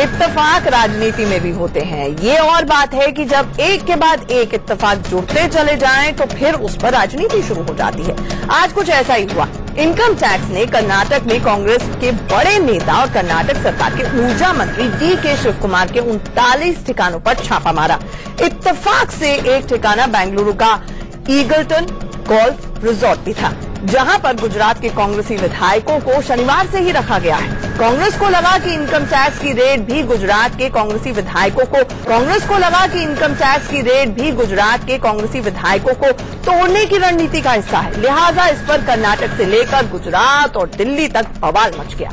इत्तेफाक राजनीति में भी होते हैं। ये और बात है कि जब एक के बाद एक इत्तेफाक जुड़ते चले जाएं तो फिर उस पर राजनीति शुरू हो जाती है। आज कुछ ऐसा ही हुआ। इनकम टैक्स ने कर्नाटक में कांग्रेस के बड़े नेता और कर्नाटक सरकार के ऊर्जा मंत्री डी.के. शिव कुमार के 39 ठिकानों पर छापा मारा। इत्तेफाक से एक ठिकाना बेंगलुरु का ईगल्टन गोल्फ रिजॉर्ट भी था, जहां पर गुजरात के कांग्रेसी विधायकों को शनिवार से ही रखा गया है। कांग्रेस को लगा कि इनकम टैक्स की रेड भी गुजरात के कांग्रेसी विधायकों को तोड़ने की रणनीति का हिस्सा है। लिहाजा इस पर कर्नाटक से लेकर गुजरात और दिल्ली तक बवाल मच गया।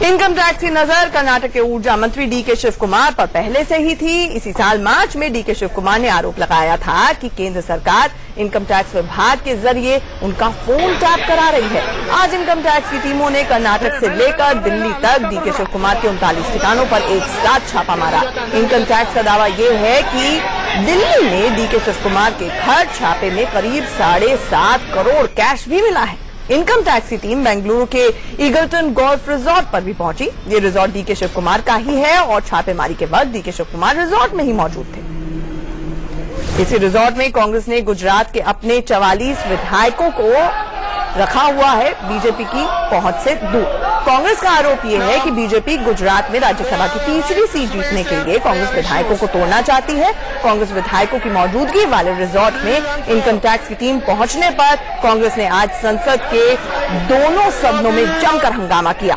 इनकम टैक्स की नजर कर्नाटक के ऊर्जा मंत्री डी.के. शिव कुमार पर पहले से ही थी। इसी साल मार्च में डी.के. शिव कुमार ने आरोप लगाया था कि केंद्र सरकार इनकम टैक्स विभाग के जरिए उनका फोन टैप करा रही है। आज इनकम टैक्स की टीमों ने कर्नाटक से लेकर दिल्ली तक डी.के. शिव कुमार के 39 ठिकानों पर एक साथ छापा मारा। इनकम टैक्स का दावा यह है कि दिल्ली में डी.के. शिव कुमार के घर छापे में करीब 7.5 करोड़ कैश भी मिला है। इनकम टैक्स की टीम बेंगलुरु के ईगल्टन गोल्फ रिजॉर्ट पर भी पहुंची। ये रिजॉर्ट डी.के. शिव कुमार का ही है और छापेमारी के वक्त डी.के. शिव कुमार रिजॉर्ट में ही मौजूद थे। इसी रिजॉर्ट में कांग्रेस ने गुजरात के अपने 44 विधायकों को रखा हुआ है, बीजेपी की पहुंच से दूर। कांग्रेस का आरोप यह है कि बीजेपी गुजरात में राज्यसभा की तीसरी सीट जीतने के लिए कांग्रेस विधायकों को तोड़ना चाहती है। कांग्रेस विधायकों की मौजूदगी वाले रिजॉर्ट में इनकम टैक्स की टीम पहुंचने पर कांग्रेस ने आज संसद के दोनों सदनों में जमकर हंगामा किया।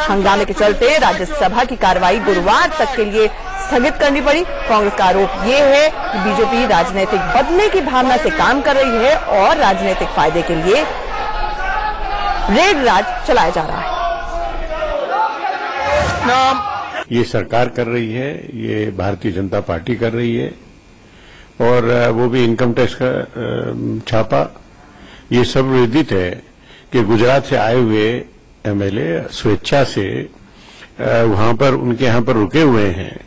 हंगामे के चलते राज्यसभा की कार्रवाई गुरुवार तक के लिए स्थगित करनी पड़ी। कांग्रेस का आरोप ये है कि बीजेपी राजनीतिक बदले की भावना से काम कर रही है और राजनीतिक फायदे के लिए रेड राज चलाया जा रहा है। ये सरकार कर रही है, ये भारतीय जनता पार्टी कर रही है और वो भी इनकम टैक्स का छापा। ये सब विदित है कि गुजरात से आए हुए एमएलए स्वेच्छा से वहां पर उनके यहां पर रुके हुए हैं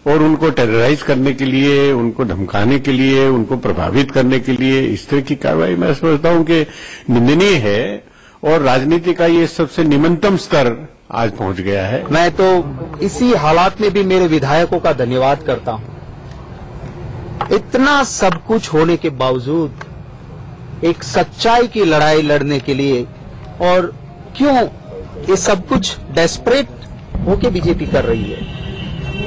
और उनको टेरराइज करने के लिए, उनको धमकाने के लिए, उनको प्रभावित करने के लिए इस तरह की कार्रवाई मैं समझता हूं कि निंदनीय है और राजनीति का ये सबसे निम्नतम स्तर आज पहुंच गया है। मैं तो इसी हालात में भी मेरे विधायकों का धन्यवाद करता हूं। इतना सब कुछ होने के बावजूद एक सच्चाई की लड़ाई लड़ने के लिए, और क्यों ये सब कुछ डेस्परेट होके बीजेपी कर रही है।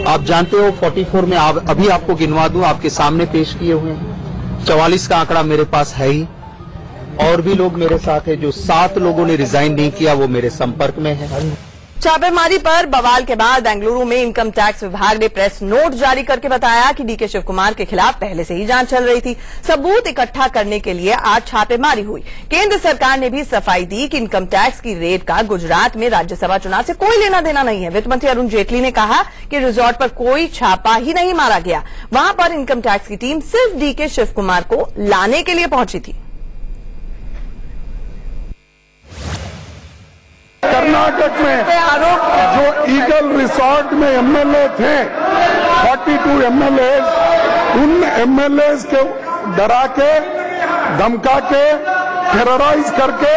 आप जानते हो 44 में अभी आपको गिनवा दूं, आपके सामने पेश किए हुए हैं। 44 का आंकड़ा मेरे पास है ही, और भी लोग मेरे साथ हैं। जो 7 लोगों ने रिजाइन नहीं किया वो मेरे संपर्क में है। छापेमारी पर बवाल के बाद बेंगलुरु में इनकम टैक्स विभाग ने प्रेस नोट जारी करके बताया कि डी.के. शिव कुमार के खिलाफ पहले से ही जांच चल रही थी। सबूत इकट्ठा करने के लिए आज छापेमारी हुई। केंद्र सरकार ने भी सफाई दी कि इनकम टैक्स की रेड का गुजरात में राज्यसभा चुनाव से कोई लेना देना नहीं है। वित्त मंत्री अरुण जेटली ने कहा कि रिजॉर्ट पर कोई छापा ही नहीं मारा गया। वहां पर इनकम टैक्स की टीम सिर्फ डी.के. शिव कुमार को लाने के लिए पहुंची थी। कर्नाटक में जो ईगल रिसोर्ट में एमएलए थे, 42 एमएलए, उन एमएलए के डरा के, धमका के, टेरराइज करके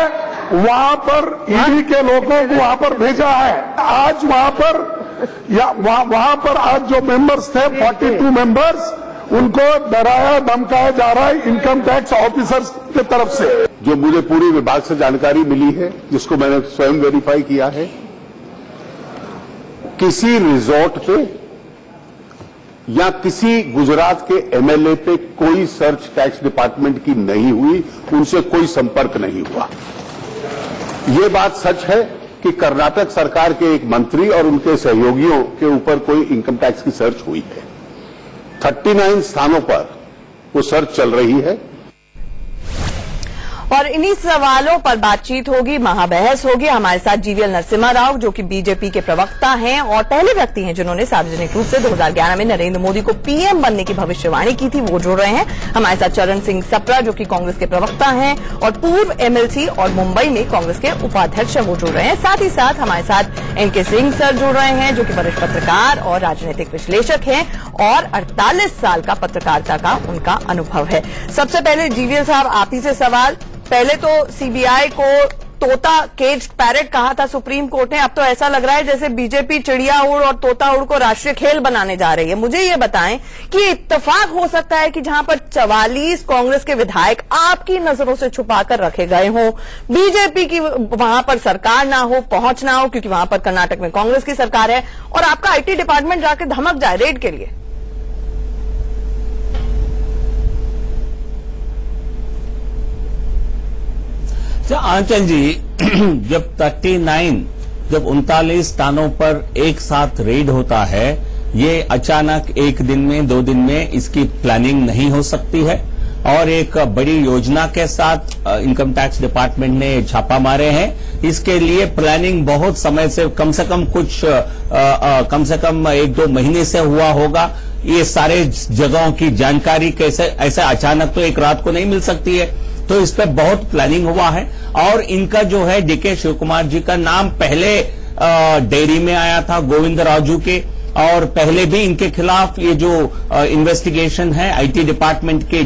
वहां पर ईडी के लोगों को वहां पर भेजा है। आज वहां पर आज जो मेंबर्स थे 42 मेंबर्स, उनको डराया धमकाया जा रहा है इनकम टैक्स ऑफिसर्स की तरफ से। जो मुझे पूरी विभाग से जानकारी मिली है, जिसको मैंने स्वयं वेरीफाई किया है, किसी रिजॉर्ट पे या किसी गुजरात के एमएलए पे कोई सर्च टैक्स डिपार्टमेंट की नहीं हुई, उनसे कोई संपर्क नहीं हुआ। ये बात सच है कि कर्नाटक सरकार के एक मंत्री और उनके सहयोगियों के ऊपर कोई इनकम टैक्स की सर्च हुई है। 39 स्थानों पर वो सर्च चल रही है। और इन्हीं सवालों पर बातचीत होगी, महाबहस होगी। हमारे साथ जीवीएल नरसिम्हा राव, जो कि बीजेपी के प्रवक्ता हैं और पहले व्यक्ति हैं जिन्होंने सार्वजनिक रूप से 2011 में नरेंद्र मोदी को पीएम बनने की भविष्यवाणी की थी, वो जुड़ रहे हैं। हमारे साथ चरण सिंह सप्रा, जो कि कांग्रेस के प्रवक्ता हैं और पूर्व एमएलसी और मुंबई में कांग्रेस के उपाध्यक्ष हैं, वो जुड़ रहे हैं। साथ ही साथ हमारे साथ एनके सिंह सर जुड़ रहे हैं, जो कि वरिष्ठ पत्रकार और राजनीतिक विश्लेषक हैं और 48 साल का पत्रकारिता का उनका अनुभव है। सबसे पहले जीवीएल साहब, आप ही से सवाल। पहले तो सीबीआई को तोता केज पैरेट कहा था सुप्रीम कोर्ट ने, अब तो ऐसा लग रहा है जैसे बीजेपी चिड़िया उड़ और तोता उड़ को राष्ट्रीय खेल बनाने जा रही है। मुझे ये बताएं कि इत्तेफाक हो सकता है कि जहां पर 44 कांग्रेस के विधायक आपकी नजरों से छुपाकर रखे गए हों, बीजेपी की वहां पर सरकार ना हो, पहुंच ना हो, क्योंकि वहां पर कर्नाटक में कांग्रेस की सरकार है, और आपका आईटी डिपार्टमेंट जाकर धमक जाए रेड के लिए? आंचल जी, जब 39 स्थानों पर एक साथ रेड होता है, ये अचानक एक दिन में 2 दिन में इसकी प्लानिंग नहीं हो सकती है। और एक बड़ी योजना के साथ इनकम टैक्स डिपार्टमेंट ने छापा मारे हैं। इसके लिए प्लानिंग बहुत समय से कम से कम 1-2 महीने से हुआ होगा। ये सारे जगहों की जानकारी कैसे ऐसे अचानक तो एक रात को नहीं मिल सकती है, तो इस पे बहुत प्लानिंग हुआ है। और इनका जो है डीके शिव कुमार जी का नाम पहले डेयरी में आया था गोविंद राजू के, और पहले भी इनके खिलाफ ये जो इन्वेस्टिगेशन है आईटी डिपार्टमेंट के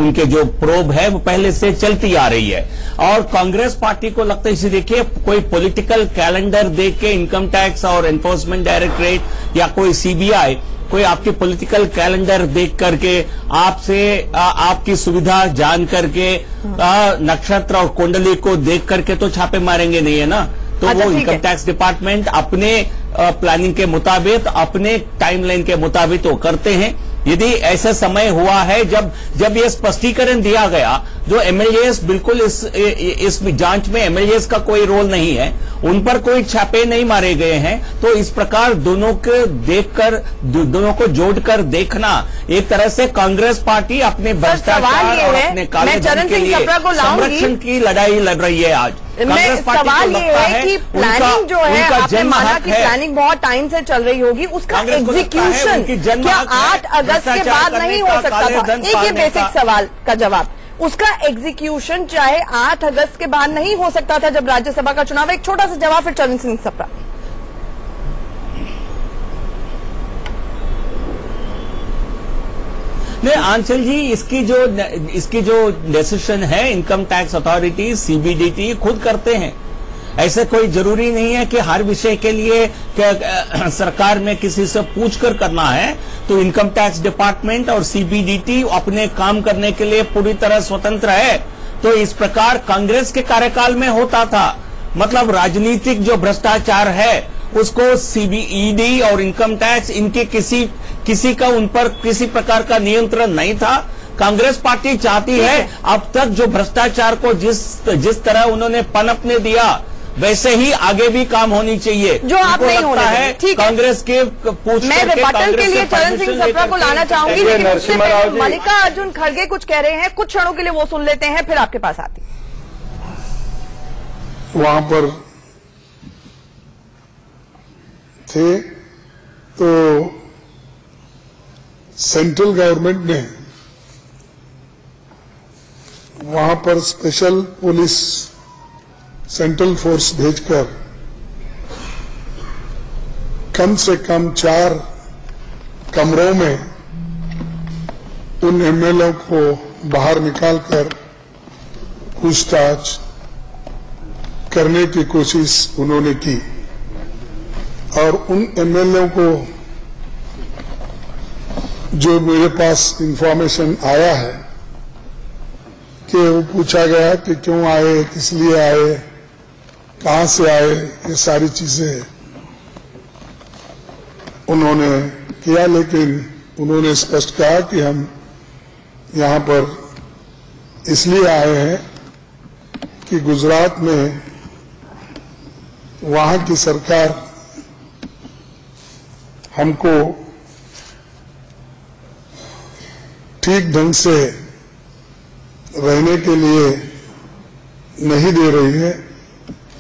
उनके जो प्रोब है वो पहले से चलती आ रही है। और कांग्रेस पार्टी को लगता है, इसे देखिए, कोई पॉलिटिकल कैलेंडर देख के इनकम टैक्स और एनफोर्समेंट डायरेक्टरेट या कोई सीबीआई कोई आपके पॉलिटिकल कैलेंडर देख करके आपसे आपकी सुविधा जान करके नक्षत्र और कुंडली को देख करके तो छापे मारेंगे नहीं, है ना। तो अच्छा, वो इनकम टैक्स डिपार्टमेंट अपने प्लानिंग के मुताबिक, अपने टाइमलाइन के मुताबिक वो करते हैं। यदि ऐसा समय हुआ है जब ये स्पष्टीकरण दिया गया, जो एमएलएस बिल्कुल इस जांच में एमएलएस का कोई रोल नहीं है, उन पर कोई छापे नहीं मारे गए हैं, तो इस प्रकार दोनों को जोड़कर देखना एक तरह से कांग्रेस पार्टी अपने भ्रष्टाचार और अपने काले धन के लिए संरक्षण की लड़ाई लड़ रही है। आज कांग्रेस पार्टी सवाल ये है कि प्लानिंग जो है, आपने माना कि प्लानिंग बहुत टाइम से चल रही होगी, उसका एग्जीक्यूशन क्या 8 अगस्त के बाद नहीं हो सकता था? एक ये बेसिक सवाल का जवाब, उसका एग्जीक्यूशन चाहे 8 अगस्त के बाद नहीं हो सकता था जब राज्यसभा का चुनाव? एक छोटा सा जवाब, फिर चरण सिंह सप्रा। नहीं आंचल जी, इसकी जो डिसीजन है इनकम टैक्स अथॉरिटी, सीबीडीटी खुद करते हैं। ऐसे कोई जरूरी नहीं है कि हर विषय के लिए सरकार में किसी से पूछकर करना है। तो इनकम टैक्स डिपार्टमेंट और सीबीडीटी अपने काम करने के लिए पूरी तरह स्वतंत्र है। तो इस प्रकार कांग्रेस के कार्यकाल में होता था, मतलब राजनीतिक जो भ्रष्टाचार है उसको सीबीईडी और इनकम टैक्स इनके किसी का उन पर किसी प्रकार का नियंत्रण नहीं था। कांग्रेस पार्टी चाहती है अब तक जो भ्रष्टाचार को जिस तरह उन्होंने पनपने दिया, वैसे ही आगे भी काम होनी चाहिए, जो आप नहीं होने है। कांग्रेस के पूछ मैं रिबटल के लिए चरण सिंह सप्रा को लाना चाहूंगी, लेकिन उससे पहले मल्लिकार्जुन खड़गे कुछ कह रहे हैं, कुछ क्षणों के लिए वो सुन लेते हैं, फिर आपके पास आती। वहां पर थे तो सेंट्रल गवर्नमेंट ने वहां पर स्पेशल पुलिस सेंट्रल फोर्स भेजकर कम से कम 4 कमरों में उन एमएलए को बाहर निकालकर पूछताछ करने की कोशिश उन्होंने की। और उन एमएलए को जो मेरे पास इंफॉर्मेशन आया है कि वो पूछा गया कि क्यों आए, किस लिए आए, कहां से आए, ये सारी चीजें उन्होंने किया। लेकिन उन्होंने स्पष्ट कहा कि हम यहां पर इसलिए आए हैं कि गुजरात में वहां की सरकार हमको ठीक ढंग से रहने के लिए नहीं दे रही है,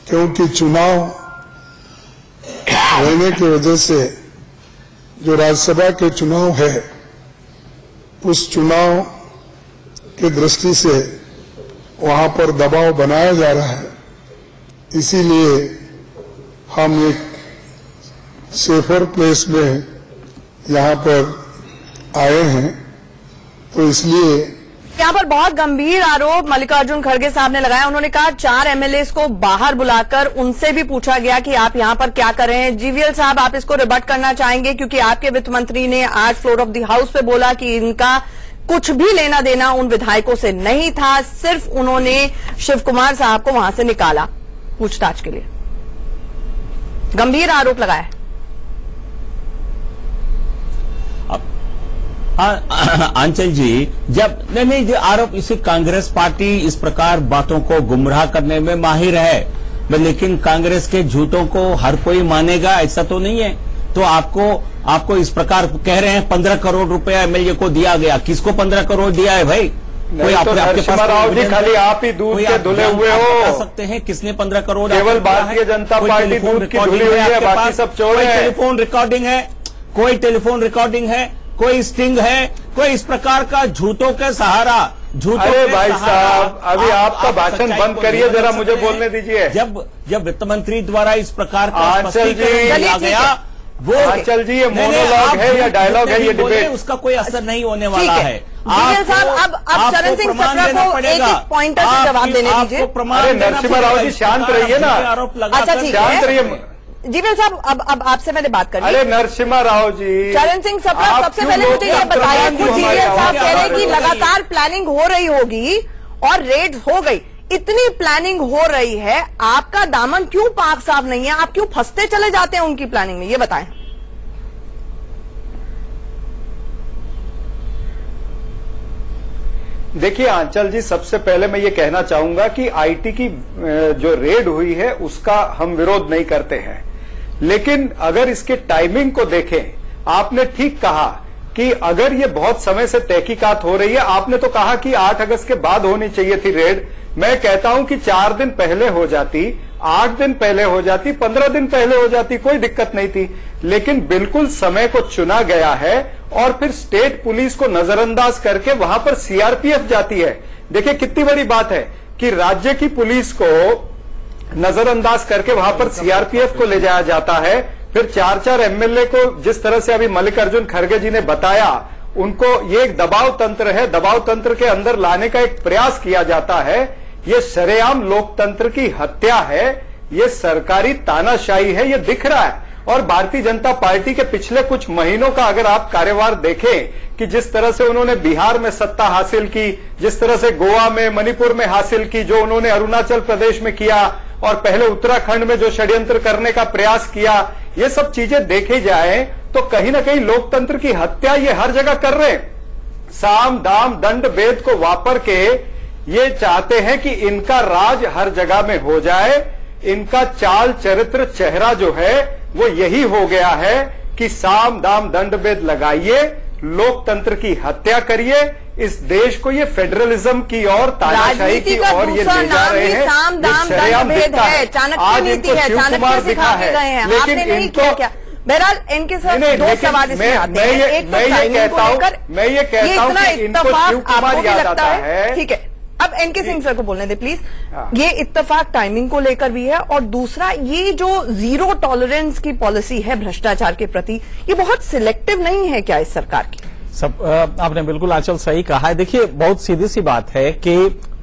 क्योंकि चुनाव रहने की वजह से जो राज्यसभा के चुनाव है उस चुनाव की दृष्टि से वहां पर दबाव बनाया जा रहा है। इसीलिए हम एक सेफर प्लेस में यहां पर आए हैं। तो इसलिए यहाँ पर बहुत गंभीर आरोप मल्लिकार्जुन खड़गे साहब ने लगाया। उन्होंने कहा 4 एमएलएस को बाहर बुलाकर उनसे भी पूछा गया कि आप यहाँ पर क्या कर रहे हैं। जीवीएल साहब, आप इसको रिबट करना चाहेंगे, क्योंकि आपके वित्त मंत्री ने आज फ्लोर ऑफ द हाउस पे बोला कि इनका कुछ भी लेना देना उन विधायकों से नहीं था, सिर्फ उन्होंने शिव कुमार साहब को वहां से निकाला पूछताछ के लिए। गंभीर आरोप लगाया है। आंचल जी, जब नहीं जो आरोप, इसे कांग्रेस पार्टी इस प्रकार बातों को गुमराह करने में माहिर है, लेकिन कांग्रेस के झूठों को हर कोई मानेगा ऐसा तो नहीं है। तो आपको इस प्रकार कह रहे हैं 15 करोड़ रुपया एमएलए को दिया गया, किसको 15 करोड़ दिया है भाई? कोई तो नरसिम्हा राव जी, खाली आप ही दूध के धुले हुए हो। बता सकते हैं किसने 15 करोड़? केवल भारतीय जनता पार्टी दूध की धुली हुई है, बाकी सब चोर है। टेलीफोन रिकॉर्डिंग है, कोई टेलीफोन रिकॉर्डिंग है, कोई स्टिंग है, कोई इस प्रकार का झूठों के सहारा, अरे भाई साहब, अभी आपका भाषण बंद करिए, जरा मुझे बोलने दीजिए। जब वित्त मंत्री द्वारा इस प्रकार का स्पष्टीकरण दिया गया, वो आंचल जी, ये मोनोलॉग है या डायलॉग है? ये डिबेट, उसका कोई असर नहीं होने वाला है। जीवीएल साहब, अब चरण सिंह सप्रा को एक पॉइंटर से जवाब देने दीजिए। अरे नरसिम्हा राव जी, शांत रहिए ना। अच्छा ठीक है, शांत रहिए। जीवीएल साहब, अब आपसे मैंने बात करनी। अरे नरसिम्हा राव जी, चरण सिंह सप्रा, सबसे पहले मुझे ये बताइए, खुद जीवीएल साहब कह रहे हैं कि लगातार प्लानिंग हो रही होगी और रेड हो गई। इतनी प्लानिंग हो रही है, आपका दामन क्यों पाक साफ नहीं है? आप क्यों फंसते चले जाते हैं उनकी प्लानिंग में, ये बताएं। देखिए आंचल जी, सबसे पहले मैं ये कहना चाहूंगा कि आईटी की जो रेड हुई है उसका हम विरोध नहीं करते हैं, लेकिन अगर इसके टाइमिंग को देखें, आपने ठीक कहा कि अगर ये बहुत समय से तहकीकात हो रही है, आपने तो कहा कि 8 अगस्त के बाद होनी चाहिए थी रेड। मैं कहता हूं कि 4 दिन पहले हो जाती, 8 दिन पहले हो जाती, 15 दिन पहले हो जाती, कोई दिक्कत नहीं थी। लेकिन बिल्कुल समय को चुना गया है और फिर स्टेट पुलिस को नजरअंदाज करके वहां पर सीआरपीएफ जाती है। देखिए कितनी बड़ी बात है कि राज्य की पुलिस को नजरअंदाज करके वहां पर सीआरपीएफ को ले जाया जाता है। फिर 4-4 एमएलए को, जिस तरह से अभी मल्लिकार्जुन खड़गे जी ने बताया, उनको ये एक दबाव तंत्र है, दबाव तंत्र के अंदर लाने का एक प्रयास किया जाता है। ये शरेआम लोकतंत्र की हत्या है, ये सरकारी तानाशाही है, ये दिख रहा है। और भारतीय जनता पार्टी के पिछले कुछ महीनों का अगर आप कार्यभार देखें कि जिस तरह से उन्होंने बिहार में सत्ता हासिल की, जिस तरह से गोवा में, मणिपुर में हासिल की, जो उन्होंने अरुणाचल प्रदेश में किया और पहले उत्तराखंड में जो षड्यंत्र करने का प्रयास किया, ये सब चीजें देखी जाए तो कहीं ना कहीं लोकतंत्र की हत्या ये हर जगह कर रहे हैं। साम दाम दंड भेद को वापर के ये चाहते हैं कि इनका राज हर जगह में हो जाए। इनका चाल चरित्र चेहरा जो है वो यही हो गया है कि साम दाम दंड भेद लगाइए, लोकतंत्र की हत्या करिए, इस देश को ये फेडरलिज्म की और तानाशाही की और ये ले जा रहे हैं। साम दाम दंड भेद है, चाणक्य नीति है, चाणक्य सिखा के गए हैं, आपने नहीं किया क्या? बहरहाल इनके साथ दो सवाल इसमें आते हैं। एक तो टाइमिंग को लेकर मैं ये कहता हूं कि इनको शिव कुमार याद आता है। ठीक है, अब एनके सिंह सर को बोलने दे प्लीज। ये इत्तेफाक टाइमिंग को लेकर भी है और दूसरा ये जो जीरो टॉलरेंस की पॉलिसी है भ्रष्टाचार के प्रति, ये बहुत सिलेक्टिव नहीं है क्या इस सरकार की? सब आपने बिल्कुल आंचल सही कहा है। देखिए बहुत सीधी सी बात है कि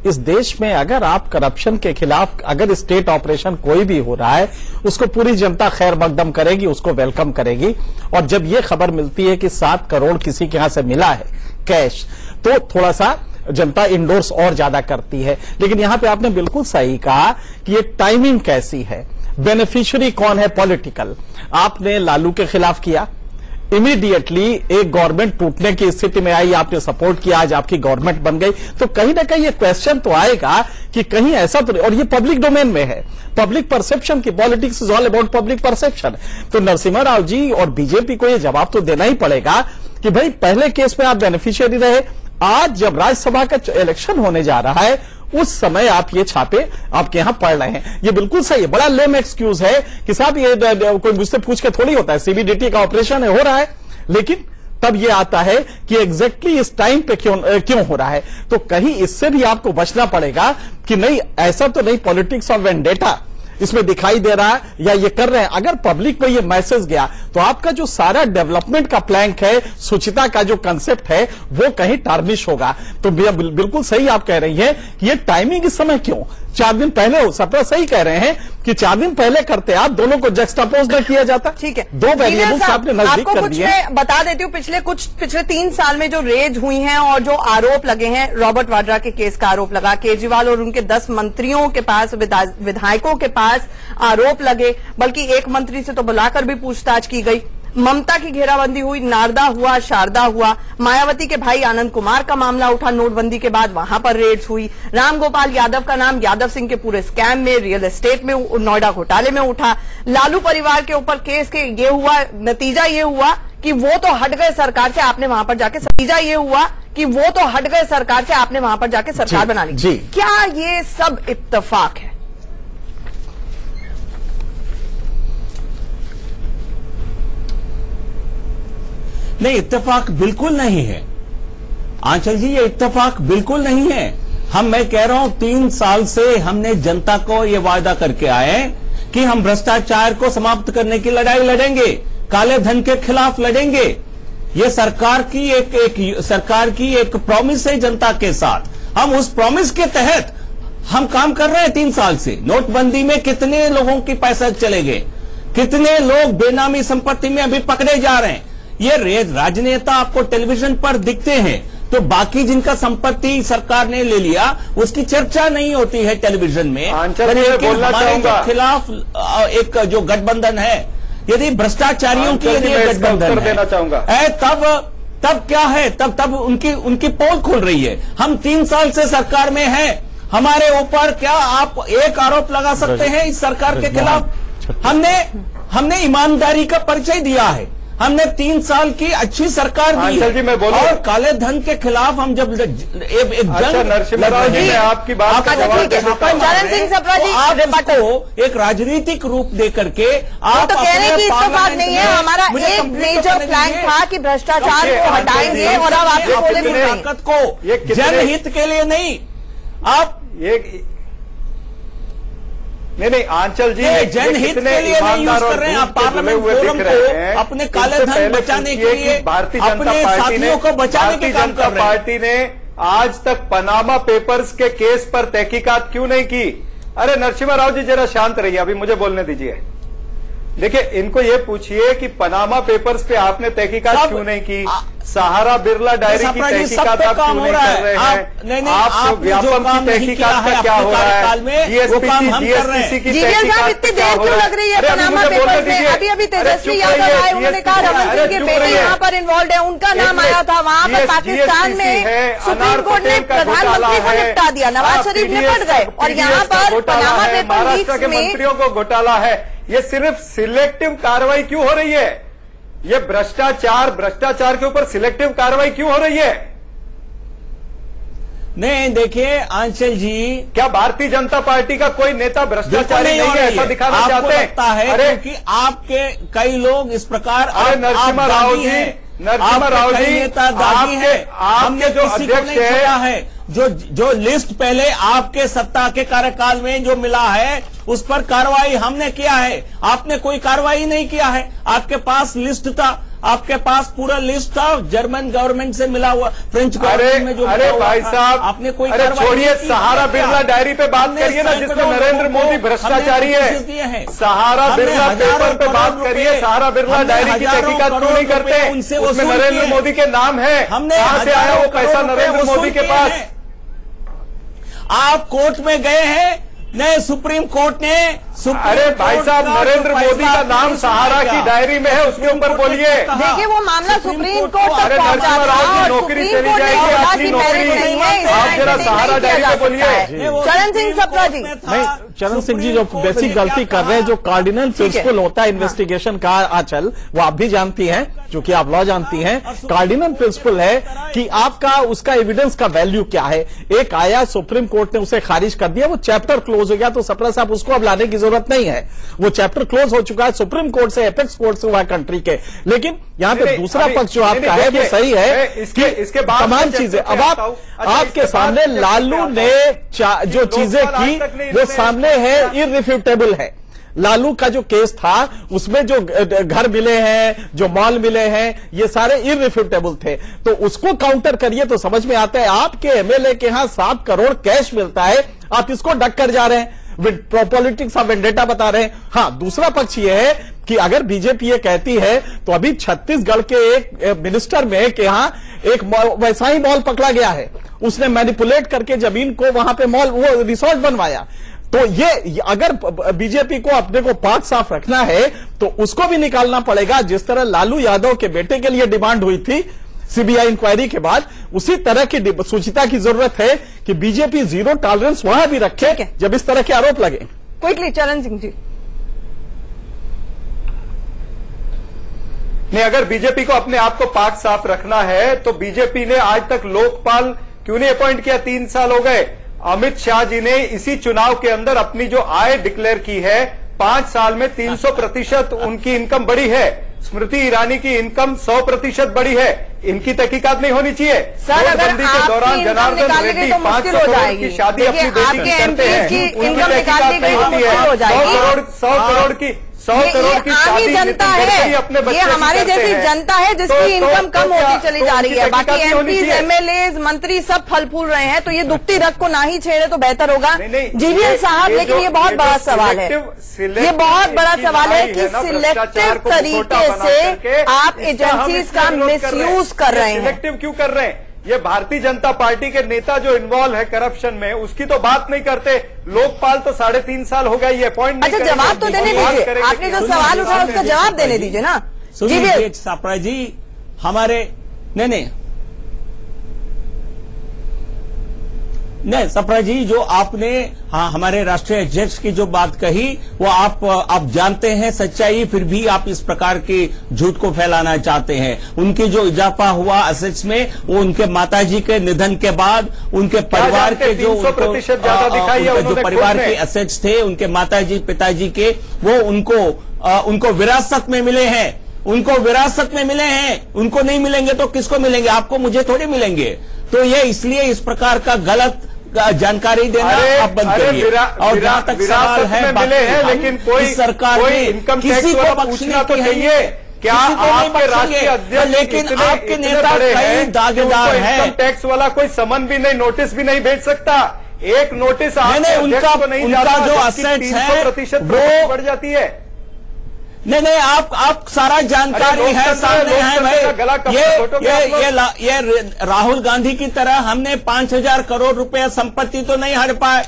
इस देश में अगर आप करप्शन के खिलाफ अगर स्टेट ऑपरेशन कोई भी हो रहा है, उसको पूरी जनता खैर मकदम करेगी, उसको वेलकम करेगी। और जब ये खबर मिलती है कि 7 करोड़ किसी के यहां से मिला है कैश, तो थोड़ा सा जनता इंडोर्स और ज्यादा करती है। लेकिन यहां पे आपने बिल्कुल सही कहा कि ये टाइमिंग कैसी है, बेनिफिशियरी कौन है पॉलिटिकल। आपने लालू के खिलाफ किया, इमीडिएटली एक गवर्नमेंट टूटने की स्थिति में आई, आपने सपोर्ट किया, आज आपकी गवर्नमेंट बन गई, तो कहीं ना कहीं ये क्वेश्चन तो आएगा कि कहीं ऐसा तो, और ये पब्लिक डोमेन में है, पब्लिक परसेप्शन की, politics is all about public perception. तो नरसिम्हा राव जी और बीजेपी को ये जवाब तो देना ही पड़ेगा कि भाई पहले केस में आप बेनिफिशियरी रहे, आज जब राज्यसभा का इलेक्शन होने जा रहा है उस समय आप ये छापे आपके यहां पड़ रहे हैं। ये बिल्कुल सही है, बड़ा लेम एक्सक्यूज है कि साहब ये कोई मुझसे पूछ के थोड़ी होता है, सीबीडीटी का ऑपरेशन है, हो रहा है। लेकिन तब ये आता है कि एग्जैक्टली इस टाइम पे क्यों हो रहा है। तो कहीं इससे भी आपको बचना पड़ेगा कि नहीं, ऐसा तो नहीं पॉलिटिक्स ऑफ वेंडेटा इसमें दिखाई दे रहा है या ये कर रहे हैं। अगर पब्लिक में ये मैसेज गया तो आपका जो सारा डेवलपमेंट का प्लैंक है, शुचिता का जो कंसेप्ट है, वो कहीं टार्निश होगा। तो बिल्कुल सही आप कह रही हैं कि ये टाइमिंग इस समय क्यों 4 दिन पहले हो। सत्रह सही कह रहे हैं कि 4 दिन पहले करते आप दोनों को जक्सटापोज न किया जाता। ठीक है, 2 वेरिएबल्स आपने नजदीक कर दिए। मैं बता देती हूँ, पिछले 3 साल में जो रेड हुई हैं और जो आरोप लगे हैं, रॉबर्ट वाड्रा के केस का आरोप लगा, केजरीवाल और उनके 10 मंत्रियों के पास, विधायकों के पास आरोप लगे, बल्कि एक मंत्री से तो बुलाकर भी पूछताछ की गई। ममता की घेराबंदी हुई, नारदा हुआ, शारदा हुआ, मायावती के भाई आनंद कुमार का मामला उठा नोटबंदी के बाद, वहां पर रेड्स हुई। रामगोपाल यादव का नाम यादव सिंह के पूरे स्कैम में, रियल एस्टेट में, नोएडा घोटाले में उठा। लालू परिवार के ऊपर केस के ये हुआ, नतीजा ये हुआ कि वो तो हट गए सरकार से, आपने वहां पर जाके नतीजा ये हुआ कि वो तो हट गए सरकार से, आपने वहां पर जाके सरकार बना ली। क्या ये सब इत्तेफाक है? नहीं, इत्तेफाक बिल्कुल नहीं है आंचल जी, ये इत्तेफाक बिल्कुल नहीं है। मैं कह रहा हूं 3 साल से हमने जनता को ये वादा करके आए कि हम भ्रष्टाचार को समाप्त करने की लड़ाई लड़ेंगे, काले धन के खिलाफ लड़ेंगे। ये सरकार की एक प्रॉमिस है जनता के साथ। हम उस प्रॉमिस के तहत हम काम कर रहे हैं 3 साल से। नोटबंदी में कितने लोगों की पैसे चले गए, कितने लोग बेनामी संपत्ति में अभी पकड़े जा रहे हैं। ये राजनेता आपको टेलीविजन पर दिखते हैं, तो बाकी जिनका संपत्ति सरकार ने ले लिया उसकी चर्चा नहीं होती है टेलीविजन में। हमारे खिलाफ एक जो गठबंधन है, यदि भ्रष्टाचारियों के लिए गठबंधन है, तब क्या है, तब उनकी पोल खुल रही है। हम 3 साल से सरकार में हैं, हमारे ऊपर क्या आप एक आरोप लगा सकते हैं इस सरकार के खिलाफ? हमने ईमानदारी का परिचय दिया है, हमने 3 साल की अच्छी सरकार दी है, और काले धन के खिलाफ हम जब एक नरसिम्हा राव जी, मैं आपकी बात का जवाब देता हूं। आपको एक राजनीतिक रूप दे करके आप तो कहने की इत्तेफाक नहीं है। हमारा एक मेजर प्लान था कि भ्रष्टाचार को हटाएंगे, और अब आपके बोले ताकत को जनहित के लिए नहीं, आप नहीं आंचल जी, जनहित के लिए नहीं यूज कर रहे हैं आप पार्लियामेंट फोरम को अपने काले धन बचाने के लिए, भारतीय जनता अपने साथियों को बचाने के काम कर रहे हैं। पार्टी ने आज तक पनामा पेपर्स के केस पर तहकीकात क्यों नहीं की? अरे नरसिम्हा राव जी जरा शांत रहिए, अभी मुझे बोलने दीजिए। देखिए, इनको ये पूछिए कि पनामा पेपर्स पे आपने तहकीकात क्यों नहीं की? सहारा बिरला डायरी की तहकीकात आप क्यों नहीं कर रहे हैं? आप व्यापम की तहकीकात का क्या हो रहा है? जीएसपीसी की तहकीकात इतनी देर क्यों लग रही है पनामा पेपर्स में? अभी तेजस्वी यादव आए, उन्होंने कहा रमन सिंह के बेटे यहाँ पर इन्वॉल्व है, उनका नाम आया था। वहाँ पर पाकिस्तान में सुप्रीम कोर्ट ने प्रधानमंत्री को निपटा दिया, नवाज शरीफ निपट गए, और यहाँ पर पनामा पेपर लीक्स में मंत्रियों को घोटाला है। ये सिर्फ सिलेक्टिव कार्रवाई क्यों हो रही है? ये भ्रष्टाचार के ऊपर सिलेक्टिव कार्रवाई क्यों हो रही है? नहीं, देखिए आंचल जी, क्या भारतीय जनता पार्टी का कोई नेता भ्रष्टाचारी नहीं है, ऐसा दिखाना चाहते हैं? लगता है क्योंकि आपके कई लोग इस प्रकार, नरसिम्हा राव जी, नेतादागी है। आपके जो अध्यक्ष है, जो लिस्ट पहले आपके सत्ता के कार्यकाल में जो मिला है उस पर कार्रवाई हमने किया है, आपने कोई कार्रवाई नहीं किया है। आपके पास लिस्ट था, आपके पास पूरा लिस्ट था, जर्मन गवर्नमेंट से मिला हुआ, फ्रेंच गवर्नमेंट में जो अरे भाई साहब, आपने कोई छोड़िए, सहारा बिरला डायरी पे बात करिए ना, जिसमें नरेंद्र मोदी भ्रष्टाचारी है। सहारा बिरला पेपर पे बात करिए, सहारा बिरला डायरी की तहकीकात क्यों नहीं करते? उसमें नरेंद्र मोदी के नाम है, कहां से आया वो पैसा नरेंद्र मोदी के पास? आप कोर्ट में गए हैं, नए सुप्रीम कोर्ट ने अरे भाई साहब, नरेंद्र मोदी का नाम सहारा की डायरी में है, उसके ऊपर बोलिए। देखिए, वो मामला सुप्रीम कोर्ट तक पहुंचा था, नौकरी चली जाएगी, आपकी नौकरी नहीं है, आप जरा सहारा डायरी पे बोलिए। चरण सिंह सप्रा जी, नहीं, चरण सिंह जी जो बेसिक गलती कर रहे हैं, जो कार्डिनल प्रिंसिपल होता है इन्वेस्टिगेशन का आंचल, वो आप भी जानती हैं, क्योंकि आप लॉ जानती हैं। कार्डिनल प्रिंसिपल है कि आपका उसका एविडेंस का वैल्यू क्या है। एक आया, सुप्रीम कोर्ट ने उसे खारिज कर दिया, वो चैप्टर क्लोज हो गया, तो सप्रा साहब उसको अब लाने की जरूरत नहीं है, वो चैप्टर क्लोज हो चुका है सुप्रीम कोर्ट से, एपेक्स कोर्ट से हुआ कंट्री के। लेकिन यहाँ पे दूसरा पक्ष जो आपका है वो सही है, इसके तमाम चीजें अब आपके सामने लालू ने जो चीजें की वो सामने सामने है, इररिफ्यूटेबल है। लालू का जो केस था उसमें जो घर मिले हैं, जो मॉल मिले हैं, ये सारे इररिफ्यूटेबल थे। तो उसको काउंटर करिए तो समझ में आता है। आपके एमएलए के यहां 7 करोड़ कैश मिलता है, आप इसको डक कर जा रहे हैं, पॉलिटिक्स ऑफ वेंडेटा बता रहे हैं। हाँ, दूसरा पक्ष ये है कि अगर बीजेपी ये कहती है तो अभी छत्तीसगढ़ के एक मिनिस्टर में के यहां एक वैसा ही मॉल पकड़ा गया है, उसने मैनिपुलेट करके जमीन को वहां पे मॉल वो रिसोर्ट बनवाया। तो ये अगर बीजेपी को अपने को पाक साफ रखना है तो उसको भी निकालना पड़ेगा। जिस तरह लालू यादव के बेटे के लिए डिमांड हुई थी सीबीआई इंक्वायरी के बाद, उसी तरह की सूचिता की जरूरत है कि बीजेपी जीरो टॉलरेंस वहां भी रखे जब इस तरह के आरोप लगे। क्विकली चरण सिंह जी। नहीं, अगर बीजेपी को अपने आप को पाक साफ रखना है तो बीजेपी ने आज तक लोकपाल क्यों नहीं अपॉइंट किया? 3 साल हो गए। अमित शाह जी ने इसी चुनाव के अंदर अपनी जो आय डिक्लेयर की है, 5 साल में 300% उनकी इनकम बढ़ी है। स्मृति ईरानी की इनकम 100% बढ़ी है। इनकी तहकीकात नहीं होनी चाहिए? सर, अगर नोटबंदी के दौरान जनार्दन रेड्डी 500 करोड़ की शादी अपनी बेटी की करते हैं, उनकी तहकीकात नहीं होती है। 100 करोड़ की आम जनता है, ये हमारी जैसी जनता है जिसकी इनकम कम होती चली जा रही है। बाकी एमपीज, एमएलए, मंत्री सब फल फूल रहे हैं, तो ये दुखती रग को ना ही छेड़े तो बेहतर होगा। जीवीएल साहब, लेकिन ये बहुत बड़ा सवाल है, ये बहुत बड़ा सवाल है कि सिलेक्टिव तरीके से आप एजेंसीज का मिसयूज कर रहे हैं। सिलेक्टिव क्यों कर रहे हैं? ये भारतीय जनता पार्टी के नेता जो इन्वॉल्व है करप्शन में, उसकी तो बात नहीं करते। लोकपाल तो 3.5 साल हो गए, ये अपॉइंट नहीं। अच्छा, जवाब तो देने दीजिए, आपने जो सवाल उठाया उसका जवाब देने दीजिए ना। सुनिए सापड़ा जी, हमारे नहीं सप्रा जी, जो आपने हमारे राष्ट्रीय अध्यक्ष की जो बात कही वो आप जानते हैं सच्चाई, फिर भी आप इस प्रकार के झूठ को फैलाना चाहते हैं। उनकी जो इजाफा हुआ असेट्स में, वो उनके माताजी के निधन के बाद उनके परिवार के जो परिवार के असेट्स थे, उनके माताजी पिताजी के, वो उनको विरासत में मिले हैं। उनको विरासत में मिले हैं, उनको नहीं मिलेंगे तो किसको मिलेंगे? आपको मुझे थोड़ी मिलेंगे। तो ये इसलिए इस प्रकार का गलत जानकारी देना आप बंद करिए। और जहां तक सवाल है, मिले हैं, लेकिन कोई सरकार ने किसी को बख्शना तो चाहिए। क्या आपके राष्ट्रीय अध्यक्ष, लेकिन आपके नेता कई दागेदार हैं, इनकम टैक्स वाला कोई समन भी नहीं, नोटिस भी नहीं भेज सकता। एक नोटिस उनका जो असेट्स है वो बढ़ जाती है। नहीं, आप सारा जानकारी है, सामने है भाई। ये राहुल गांधी की तरह हमने 5,000 करोड़ रुपए संपत्ति तो नहीं हड़ पाए।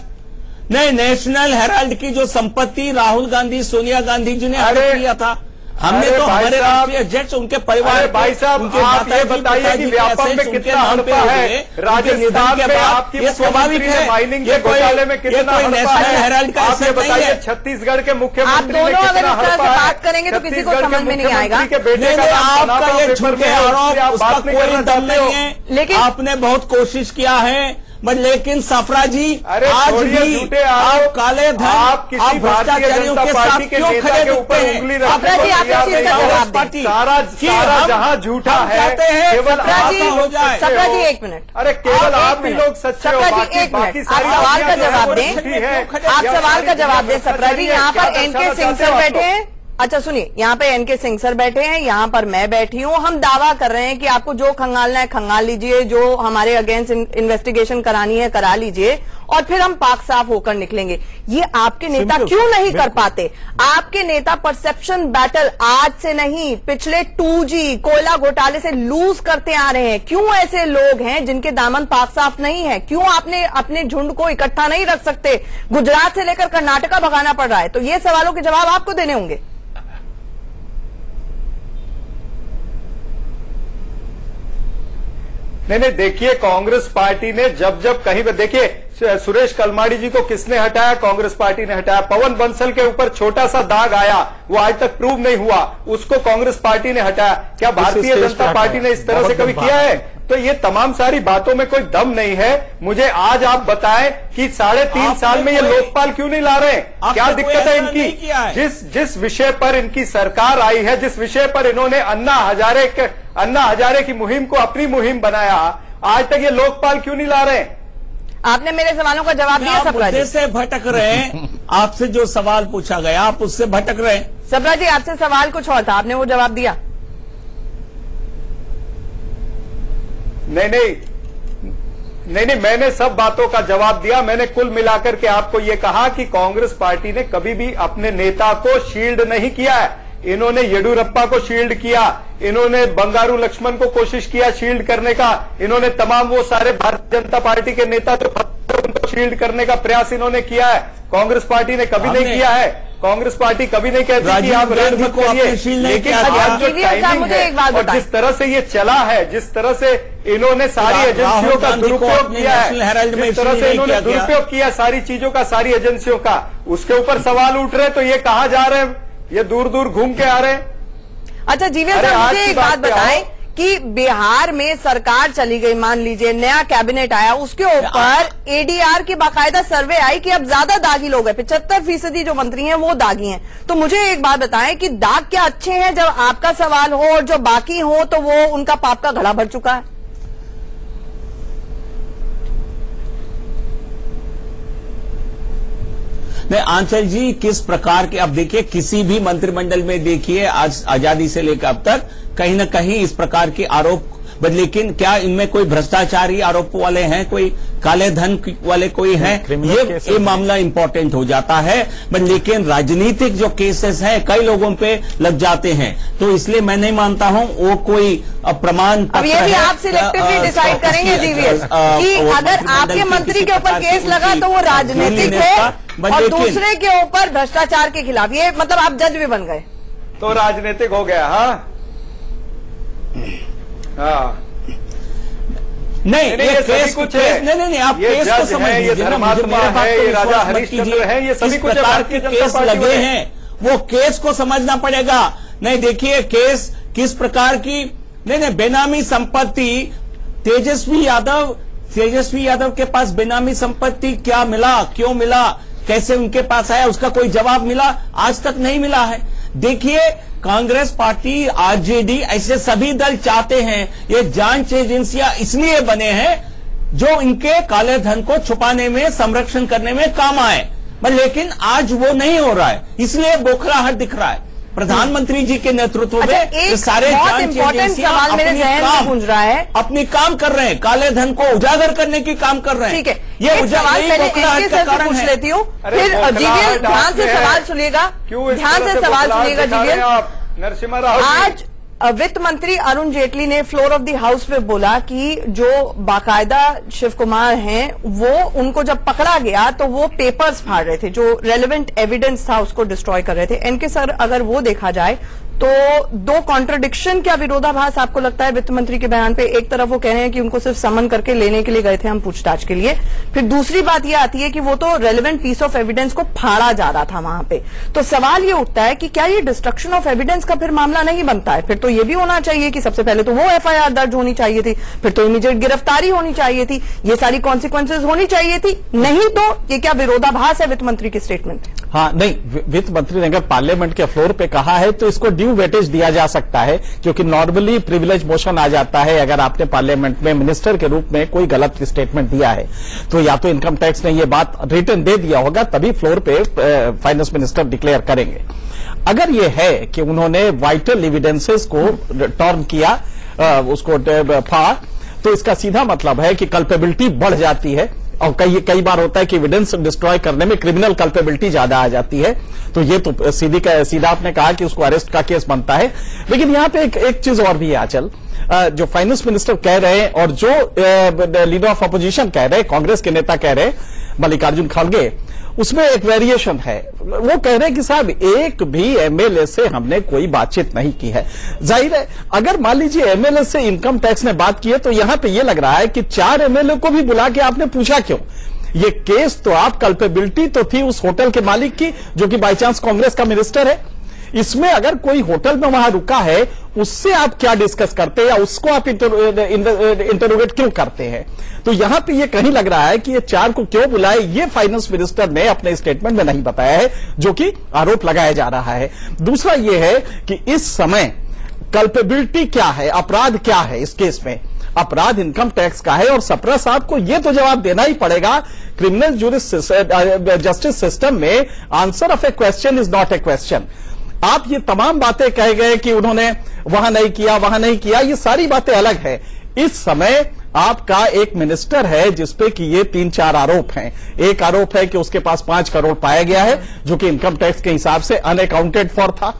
नहीं, नेशनल हेराल्ड की जो संपत्ति राहुल गांधी, सोनिया गांधी जी ने हड़प किया था, हमने तो हमारे राष्ट्रीय अध्यक्ष, उनके परिवार, भाई साहब, उनके माता बताइए कि व्यापम में कितना हड़पा है, राजस्थान के बाद ये स्वाभाविक है। माइनिंग के घोटाले में कितना हड़पा है, हेराल्ड का ऐसे बताइए। छत्तीसगढ़ के मुख्यमंत्री ने कितना हड़पा है? बात करेंगे तो किसी को समझ में नहीं आएगा। आपका ये झूठे आरोप, उसका कोई दम नहीं है, लेकिन आपने बहुत कोशिश किया है। लेकिन सफरा जी, आज भी आप काले धन, आप भ्रष्टाचारियों के साथ क्यों खड़े दिखते हैं? सफरा जी, आप इस चीज का जवाब दें। सारा जहां झूठा है, केवल आप ही हो जाए। सफरा जी, 1 मिनट। अरे केवल आप ही लोग सच्चे हो, बाकी 1 मिनट। आप सवाल का जवाब दें, आप सवाल का जवाब दें सफरा जी। यहाँ पर एनके सिंह सर बैठे हैं। अच्छा सुनिए, यहाँ पे एनके सिंह सर बैठे हैं, यहाँ पर मैं बैठी हूँ। हम दावा कर रहे हैं कि आपको जो खंगालना है खंगाल लीजिए, जो हमारे अगेंस्ट इन्वेस्टिगेशन करानी है करा लीजिए, और फिर हम पाक साफ होकर निकलेंगे। ये आपके नेता क्यों नहीं कर पाते? आपके नेता परसेप्शन बैटल आज से नहीं, पिछले 2G कोयला घोटाले से लूज करते आ रहे हैं। क्यों ऐसे लोग हैं जिनके दामन पाक साफ नहीं है? क्यों आपने अपने झुंड को इकट्ठा नहीं रख सकते? गुजरात से लेकर कर्नाटका भगाना पड़ रहा है। तो ये सवालों के जवाब आपको देने होंगे। नहीं, देखिए, कांग्रेस पार्टी ने जब कहीं पर, देखिए सुरेश कलमाड़ी जी को किसने हटाया? कांग्रेस पार्टी ने हटाया। पवन बंसल के ऊपर छोटा सा दाग आया, वो आज तक प्रूव नहीं हुआ, उसको कांग्रेस पार्टी ने हटाया। क्या भारतीय जनता पार्टी ने इस तरह से कभी किया है? तो ये तमाम सारी बातों में कोई दम नहीं है। मुझे आज आप बताएं कि 3.5 साल में ये लोकपाल क्यों नहीं ला रहे? क्या दिक्कत है इनकी? जिस विषय पर इनकी सरकार आई है, जिस विषय पर इन्होंने अन्ना हजारे की मुहिम को अपनी मुहिम बनाया, आज तक ये लोकपाल क्यों नहीं ला रहे? आपने मेरे सवालों का जवाब दिया। आप सबरा मुद्दे जी से भटक रहे हैं। आपसे जो सवाल पूछा गया आप उससे भटक रहे हैं। सबरा जी, आपसे सवाल कुछ और था, आपने वो जवाब दिया। नहीं, मैंने सब बातों का जवाब दिया। मैंने कुल मिलाकर के आपको ये कहा कि कांग्रेस पार्टी ने कभी भी अपने नेता को शील्ड नहीं किया है। इन्होंने येडियुरप्पा को शील्ड किया, इन्होंने बंगारू लक्ष्मण को कोशिश किया शील्ड करने का, इन्होंने तमाम वो सारे भारतीय जनता पार्टी के नेता जो उनको शील्ड करने का प्रयास इन्होंने किया है। कांग्रेस पार्टी ने कभी नहीं किया है। कांग्रेस पार्टी कभी नहीं कहती कि आप रेड मत करिए, लेकिन आज जो टाइमिंग है और जिस तरह से ये चला है, जिस तरह से इन्होंने सारी एजेंसियों का दुरुपयोग किया है, जिस तरह से इन्होंने दुरुपयोग किया सारी चीजों का, सारी एजेंसियों का, उसके ऊपर सवाल उठ रहे। तो ये कहा जा रहे हैं, ये दूर दूर घूम के आ रहे हैं। अच्छा जीवीएल साहब, मुझे एक बात बताएं कि बिहार में सरकार चली गई, मान लीजिए नया कैबिनेट आया, उसके ऊपर एडीआर की बाकायदा सर्वे आई कि अब ज्यादा दागी लोग हैं, 75% जो मंत्री हैं वो दागी हैं। तो मुझे एक बात बताएं कि दाग क्या अच्छे हैं जब आपका सवाल हो, और जो बाकी हो तो वो उनका पाप का घड़ा भर चुका है। नहीं आंचल जी, किस प्रकार के, अब देखिए किसी भी मंत्रिमंडल में देखिए आज आजादी से लेकर अब तक कहीं न कहीं इस प्रकार के आरोप, लेकिन क्या इनमें कोई भ्रष्टाचारी आरोप वाले हैं, कोई काले धन वाले कोई हैं, ये मामला इंपॉर्टेंट हो जाता है। बट लेकिन राजनीतिक जो केसेस हैं कई लोगों पे लग जाते हैं, तो इसलिए मैं नहीं मानता हूं वो कोई प्रमाण पत्र। अब ये भी आप सिलेक्टिवली डिसाइड करेंगे जीवीएल कि अगर आपके मंत्री के ऊपर केस लगा तो वो राजनीतिक है और दूसरे के ऊपर भ्रष्टाचार के खिलाफ, ये मतलब आप जज भी बन गए तो राजनीतिक हो गया। हाँ नहीं, ये केस कुछ है। नहीं, आप केस को समझ लीजिए, ये धर्मात्मा है, ये राजा हरिश्चंद्र है, ये सभी कुछ भारतीय जनता केस लगे हैं, वो केस को समझना पड़ेगा। नहीं देखिए केस किस प्रकार की, नहीं बेनामी संपत्ति, तेजस्वी यादव के पास बेनामी संपत्ति क्या मिला, क्यों मिला, कैसे उनके पास आया, उसका कोई जवाब मिला? आज तक नहीं मिला है। देखिए कांग्रेस पार्टी, आरजेडी, ऐसे सभी दल चाहते हैं ये जांच एजेंसियां इसलिए बने हैं जो इनके काले धन को छुपाने में, संरक्षण करने में काम आए, लेकिन आज वो नहीं हो रहा है, इसलिए बोखलाहट दिख रहा है। प्रधानमंत्री जी के नेतृत्व में ये सारे जांच एजेंसियां अपनी काम कर रहे हैं, काले धन को उजागर करने की काम कर रहे हैं। ठीक है, ये सवाल पहले पूछ लेती हूँ, फिर जीवीएल ध्यान से सवाल सुनिएगा, ध्यान से सवाल सुनिएगा जीवीएल। नरसिम्हा राव, आज वित्त मंत्री अरुण जेटली ने फ्लोर ऑफ द हाउस पे बोला कि जो बाकायदा शिव कुमार हैं वो, उनको जब पकड़ा गया तो वो पेपर्स फाड़ रहे थे, जो रेलेवेंट एविडेंस था उसको डिस्ट्रॉय कर रहे थे। एनके सर, अगर वो देखा जाए तो दो कॉन्ट्रडिक्शन, क्या विरोधाभास आपको लगता है वित्त मंत्री के बयान पे? एक तरफ वो कह रहे हैं कि उनको सिर्फ समन करके लेने के लिए गए थे हम पूछताछ के लिए, फिर दूसरी बात ये आती है कि वो तो रेलेवेंट पीस ऑफ एविडेंस को फाड़ा जा रहा था वहां पे। तो सवाल ये उठता है कि क्या ये डिस्ट्रक्शन ऑफ एविडेंस का फिर मामला नहीं बनता है? फिर तो ये भी होना चाहिए कि सबसे पहले तो वो एफआईआर दर्ज होनी चाहिए थी, फिर तो इमीडिएट गिरफ्तारी होनी चाहिए थी, ये सारी कॉन्सिक्वेंसेज होनी चाहिए थी। नहीं तो ये क्या विरोधाभास है वित्त मंत्री के स्टेटमेंट? हाँ नहीं, वित्त मंत्री ने अगर पार्लियामेंट के फ्लोर पे कहा है तो इसको ड्यू वेटेज दिया जा सकता है, क्योंकि नॉर्मली प्रिविलेज मोशन आ जाता है अगर आपने पार्लियामेंट में मिनिस्टर के रूप में कोई गलत स्टेटमेंट दिया है तो या तो इनकम टैक्स ने ये बात रिटर्न दे दिया होगा, तभी फ्लोर पे फाइनेंस मिनिस्टर डिक्लेयर करेंगे। अगर ये है कि उन्होंने वाइटल एविडेंसेस को टर्न किया, उसको फाड़ा, तो इसका सीधा मतलब है कि कल्पेबिलिटी बढ़ जाती है, और कई बार होता है कि एविडेंस डिस्ट्रॉय करने में क्रिमिनल कल्पेबिलिटी ज्यादा आ जाती है। तो ये तो सीधा आपने कहा कि उसको अरेस्ट का केस बनता है। लेकिन यहां पे एक चीज और भी है आंचल, जो फाइनेंस मिनिस्टर कह रहे हैं और जो लीडर ऑफ अपोजिशन कह रहे हैं, कांग्रेस के नेता कह रहे हैं, मल्लिकार्जुन खड़गे, उसमें एक वेरिएशन है। वो कह रहे हैं कि साहब एक भी एमएलए से हमने कोई बातचीत नहीं की है। जाहिर है अगर मान लीजिए एमएलए से इनकम टैक्स ने बात की है तो यहां पे ये लग रहा है कि 4 एमएलए को भी बुला के आपने पूछा क्यों? ये केस तो आप, कल्पेबिलिटी तो थी उस होटल के मालिक की जो कि बाई चांस कांग्रेस का मिनिस्टर है। इसमें अगर कोई होटल में वहां रुका है उससे आप क्या डिस्कस करते हैं या उसको आप इंटरोगेट क्यों करते हैं? तो यहां पे ये कहीं लग रहा है कि ये 4 को क्यों बुलाए, ये फाइनेंस मिनिस्टर ने अपने स्टेटमेंट में नहीं बताया है, जो कि आरोप लगाया जा रहा है। दूसरा ये है कि इस समय कल्पेबिलिटी क्या है, अपराध क्या है इस केस में? अपराध इनकम टैक्स का है और सप्रा साहब को यह तो जवाब देना ही पड़ेगा। क्रिमिनल जस्टिस सिस्टम में answer of A question is not a question. आप ये तमाम बातें कह गए कि उन्होंने वहां नहीं किया, वहां नहीं किया, ये सारी बातें अलग है। इस समय आपका एक मिनिस्टर है जिसपे कि ये 3-4 आरोप हैं। एक आरोप है कि उसके पास 5 करोड़ पाया गया है जो कि इनकम टैक्स के हिसाब से अनअकाउंटेड फॉर था।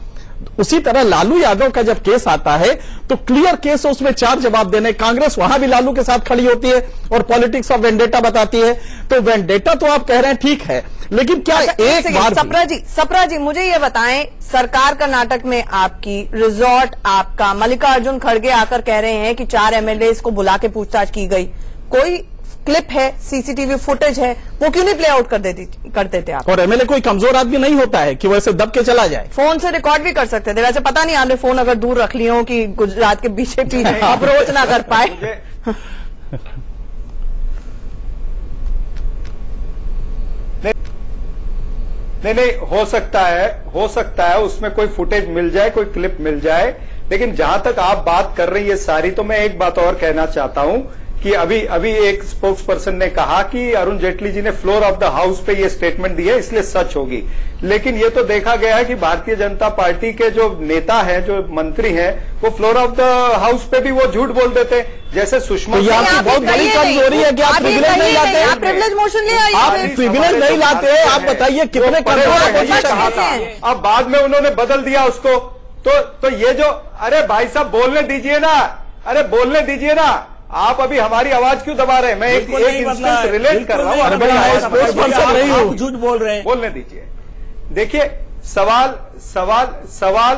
उसी तरह लालू यादव का जब केस आता है तो क्लियर केस है, उसमें 4 जवाब देने। कांग्रेस वहां भी लालू के साथ खड़ी होती है और पॉलिटिक्स ऑफ वेंडेटा बताती है। तो वेंडेटा तो आप कह रहे हैं ठीक है, लेकिन क्या एक बार सप्रा जी मुझे ये बताएं, सरकार कर्नाटक में आपकी रिजॉर्ट आपका मल्लिकार्जुन खड़गे आकर कह रहे हैं कि 4 एमएलए को बुला के पूछताछ की गई, कोई क्लिप है, सीसीटीवी फुटेज है, वो क्यों नहीं प्ले आउट करते थे आप? और एमएलए कोई कमजोर आदमी नहीं होता है कि वैसे दब के चला जाए। फोन से रिकॉर्ड भी कर सकते थे। वैसे पता नहीं आपने फोन अगर दूर रख लिए हो कि गुजरात के बीजेपी अप्रोच ना कर पाए। नहीं, हो सकता है उसमें कोई फुटेज मिल जाए, कोई क्लिप मिल जाए, लेकिन जहां तक आप बात कर रही है सारी, तो मैं एक बात और कहना चाहता हूं कि अभी एक स्पोक्स पर्सन ने कहा कि अरुण जेटली जी ने फ्लोर ऑफ द हाउस पे ये स्टेटमेंट दी है इसलिए सच होगी। लेकिन ये तो देखा गया है कि भारतीय जनता पार्टी के जो नेता हैं, जो मंत्री हैं, वो फ्लोर ऑफ द हाउस पे भी वो झूठ बोल देते हैं। जैसे सुषमा तो आपकी बहुत बड़ी कमजोरी है कि आप प्रिविलेज नहीं लाते, आप प्रिविलेज मोशन ले आइए, आप प्रिविलेज नहीं लाते। आप बताइए कितने कहा था, अब बाद में उन्होंने बदल दिया उसको। तो ये जो, अरे भाई साहब बोलने दीजिए ना, अरे बोलने दीजिए ना, आप अभी हमारी आवाज क्यों दबा रहे हैं? मैं एक इंस्टेंस रिलेट कर रहा हूं, झूठ बोल रहे हैं, बोलने दीजिए। देखिए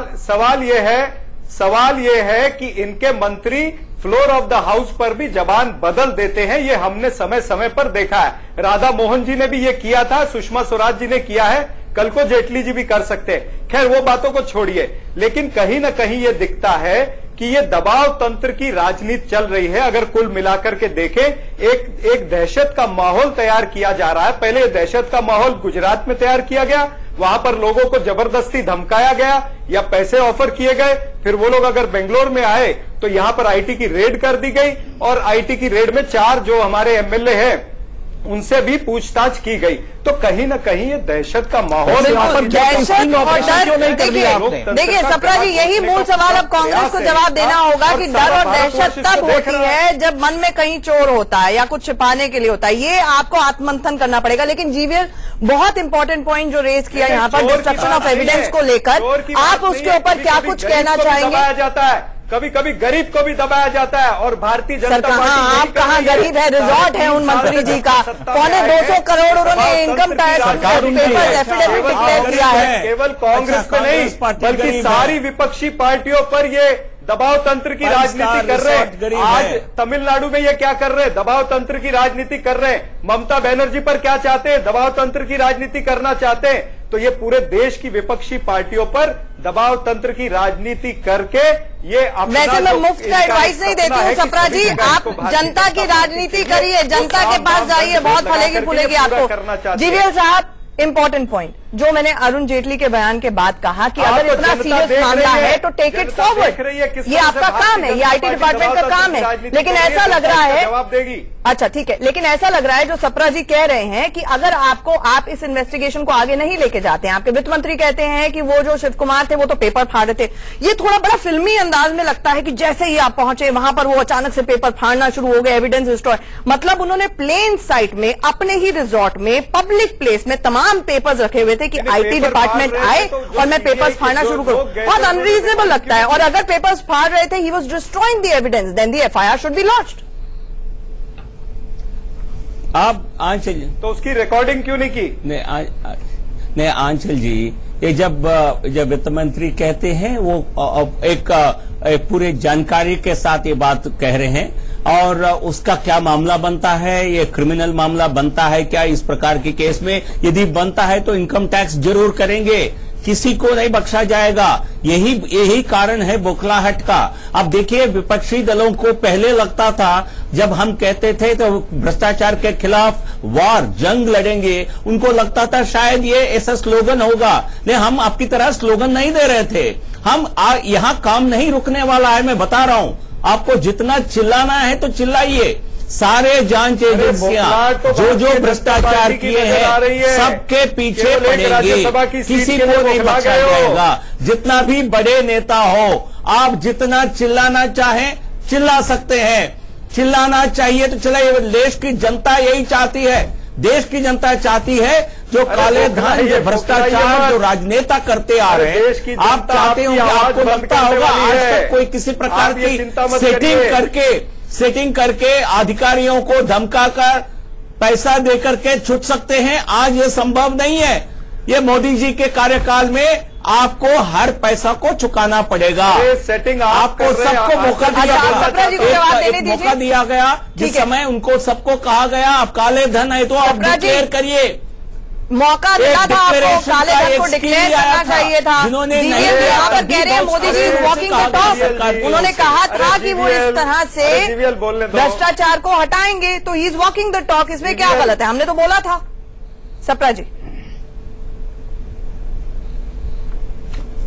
सवाल ये है कि इनके मंत्री फ्लोर ऑफ द हाउस पर भी जबान बदल देते हैं। ये हमने समय समय पर देखा है। राधा मोहन जी ने भी ये किया था, सुषमा स्वराज जी ने किया है, कल को जेटली जी भी कर सकते हैं। खैर वो बातों को छोड़िए, लेकिन कहीं ना कहीं ये दिखता है कि ये दबाव तंत्र की राजनीति चल रही है। अगर कुल मिलाकर के देखें, एक दहशत का माहौल तैयार किया जा रहा है। पहले दहशत का माहौल गुजरात में तैयार किया गया, वहां पर लोगों को जबरदस्ती धमकाया गया या पैसे ऑफर किए गए। फिर वो लोग अगर बेंगलोर में आए तो यहां पर आईटी की रेड कर दी गई और आईटी की रेड में 4 जो हमारे एमएलए हैं उनसे भी पूछताछ की गई। तो कहीं ना कहीं ये दहशत का माहौल, देखिए सप्रा जी, यही मूल सवाल अब कांग्रेस को जवाब देना होगा कि डर और दहशत तब होती है जब मन में कहीं चोर होता है या कुछ छिपाने के लिए होता है। ये आपको आत्ममंथन करना पड़ेगा। लेकिन जीवीएल बहुत इंपॉर्टेंट पॉइंट जो रेज किया यहाँ पर डिस्ट्रक्शन ऑफ एविडेंस को लेकर, आप उसके ऊपर क्या कुछ कहना चाहेंगे? जाता है, कभी कभी गरीब को भी दबाया जाता है और भारतीय जनता पार्टी, आप कहाँ गरीब है? रिजॉर्ट है उन मंत्री जी का, 250 करोड़ उन्होंने इनकम टैक्स एफिडेविट डिक्लेयर किया है। केवल कांग्रेस पे नहीं बल्कि सारी विपक्षी पार्टियों पर ये दबाव तंत्र की राजनीति कर रहे हैं। आज तमिलनाडु में ये क्या कर रहे हैं? दबाव तंत्र की राजनीति कर रहे हैं। ममता बनर्जी पर क्या चाहते हैं? दबाव तंत्र की राजनीति करना चाहते हैं। तो ये पूरे देश की विपक्षी पार्टियों पर दबाव तंत्र की राजनीति करके ये वैसे मैं मुफ्त का एडवाइस नहीं देती हूँ सप्रा जी, आप जनता की राजनीति करिए, जनता के पास जाइए, बहुत फलेगी फूलेगी आपको। जीवीएल साहब, इंपॉर्टेंट पॉइंट जो मैंने अरुण जेटली के बयान के बाद कहा कि अगर इतना सीरियस मामला है तो टेक इट फॉरवर्ड, ये आपका काम है, ये आईटी डिपार्टमेंट का काम है। लेकिन ऐसा लग रहा है, जवाब देगी। अच्छा ठीक है, लेकिन ऐसा लग रहा है जो सप्रा जी कह रहे हैं कि अगर आप इस इन्वेस्टिगेशन को आगे नहीं लेके जाते हैं, आपके वित्त मंत्री कहते हैं कि वो जो शिव कुमार थे वो तो पेपर फाड़ रहे थे। ये थोड़ा बड़ा फिल्मी अंदाज में लगता है कि जैसे ही आप पहुंचे वहां पर वो अचानक से पेपर फाड़ना शुरू हो गए, एविडेंस डिस्ट्रॉय। मतलब उन्होंने प्लेन साइट में, अपने ही रिजॉर्ट में, पब्लिक प्लेस में तमाम पेपर्स रखे हुए थे कि आईटी डिपार्टमेंट आए और मैं पेपर्स फाड़ना शुरू करूं। बहुत अनरीजनेबल लगता है। और अगर पेपर्स फाड़ रहे थे, he was destroying the evidence, then the FIR should be launched. आप आंचल, तो उसकी रिकॉर्डिंग क्यों नहीं की? नहीं आंचल जी, ये जब वित्त मंत्री कहते हैं वो एक पूरे जानकारी के साथ ये बात कह रहे हैं और उसका क्या मामला बनता है, ये क्रिमिनल मामला बनता है क्या इस प्रकार के केस में? यदि बनता है तो इनकम टैक्स जरूर करेंगे, किसी को नहीं बख्शा जाएगा। यही कारण है बौखलाहट का। अब देखिए, विपक्षी दलों को पहले लगता था, जब हम कहते थे तो भ्रष्टाचार के खिलाफ वार, जंग लड़ेंगे, उनको लगता था शायद ये ऐसा स्लोगन होगा। लेकिन हम आपकी तरह स्लोगन नहीं दे रहे थे। हम यहाँ काम नहीं रुकने वाला है, मैं बता रहा हूं। आपको जितना चिल्लाना है तो चिल्लाइए। सारे जांच एजेंसियां जो भ्रष्टाचार किए हैं सबके पीछे पड़ेंगे, किसी को नहीं बख्शा जाएगा। जितना भी बड़े नेता हो, आप जितना चिल्लाना चाहें चिल्ला सकते हैं, चिल्लाना चाहिए तो चिल्लाइए। देश की जनता यही चाहती है, देश की जनता चाहती है जो काले धन, जो भ्रष्टाचार, जो राजनेता करते आ रहे हैं, आप चाहते हो कि आपको लगता होगा आज तक कोई किसी प्रकार की सेटिंग करके अधिकारियों को धमकाकर पैसा देकर के छूट सकते हैं। आज ये संभव नहीं है। ये मोदी जी के कार्यकाल में आपको हर पैसा को चुकाना पड़ेगा। सेटिंग आपको सबको मौका दिया गया जिस समय उनको सबको कहा गया आप काले धन है तो आप डिक्लेयर करिए। मौका मिला था आपको, काले धन को डिक्लेयर करना चाहिए था। जिन्होंने यहाँ पर कह रहे हैं Modi ji walking the talk. उन्होंने कहा था कि वो इस तरह से भ्रष्टाचार को हटाएंगे, तो he is walking the talk. इसमें क्या गलत है? हमने तो बोला था। सप्रा जी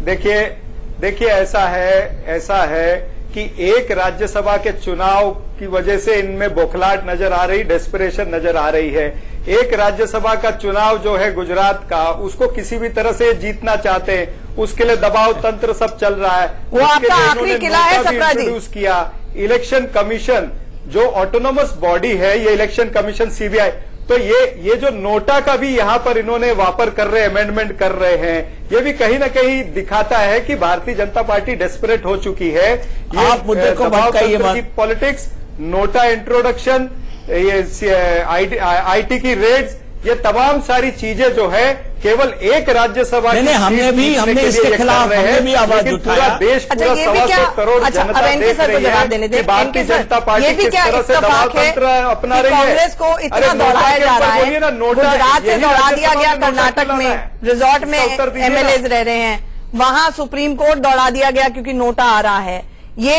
देखिए ऐसा है कि एक राज्यसभा के चुनाव की वजह से इनमें बौखलाहट नजर आ रही, डेस्परेशन नजर आ रही है। एक राज्यसभा का चुनाव जो है गुजरात का, उसको किसी भी तरह से जीतना चाहते हैं, उसके लिए दबाव तंत्र सब चल रहा है। वो आपका आखिरी किला है सप्रा जी। इंट्रोड्यूस किया इलेक्शन कमीशन, जो ऑटोनोमस बॉडी है ये इलेक्शन कमीशन सीबीआई, तो ये जो नोटा का भी यहां पर इन्होंने वापर कर रहे, अमेंडमेंट कर रहे हैं, ये भी कहीं ना कहीं दिखाता है कि भारतीय जनता पार्टी डेस्परेट हो चुकी है। आप मुद्दे को की पॉलिटिक्स, नोटा इंट्रोडक्शन, ये आईटी की रेड्स, ये तमाम सारी चीजें जो है केवल एक राज्यसभा हमने इसके खिलाफ हमने भी आवाज उठाया। देश पूरा 125 करोड़ जनता देख रही है कि भारतीय जनता पार्टी किस तरह से दबाव तंत्र अपना रही है। कांग्रेस को इतना दौड़ाया जा रहा है, गुजरात से दौड़ा दिया गया, कर्नाटक में रिजॉर्ट में एमएलए रह रहे हैं, वहां सुप्रीम कोर्ट दौड़ा दिया गया क्योंकि नोटा आ रहा है। ये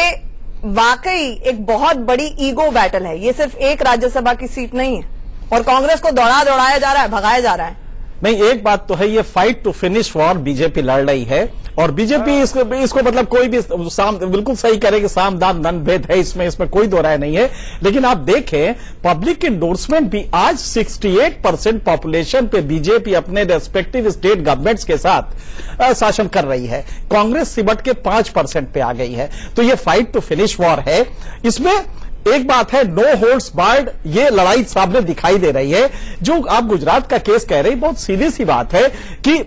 वाकई एक बहुत बड़ी ईगो बैटल है। ये सिर्फ एक राज्यसभा की सीट नहीं है और कांग्रेस को दौड़ाया जा रहा है, भगाया जा रहा है। नहीं, एक बात तो है, ये fight to finish war BJP लड़ रही है और बीजेपी इसको मतलब कोई भी बिल्कुल सही करे कि साम दाम दंड भेद है, इसमें कोई दो राय नहीं है। लेकिन आप देखें पब्लिक एंडोर्समेंट भी आज 68% पॉपुलेशन पे बीजेपी अपने रेस्पेक्टिव स्टेट गवर्नमेंट्स के साथ शासन कर रही है। कांग्रेस सिमट के 5% पे आ गई है। तो ये फाइट टू फिनिश वॉर है। इसमें एक बात है, नो होल्ड्स बार्ड, ये लड़ाई सामने दिखाई दे रही है। जो आप गुजरात का केस कह रहे हैं, बहुत सीधी सी बात है कि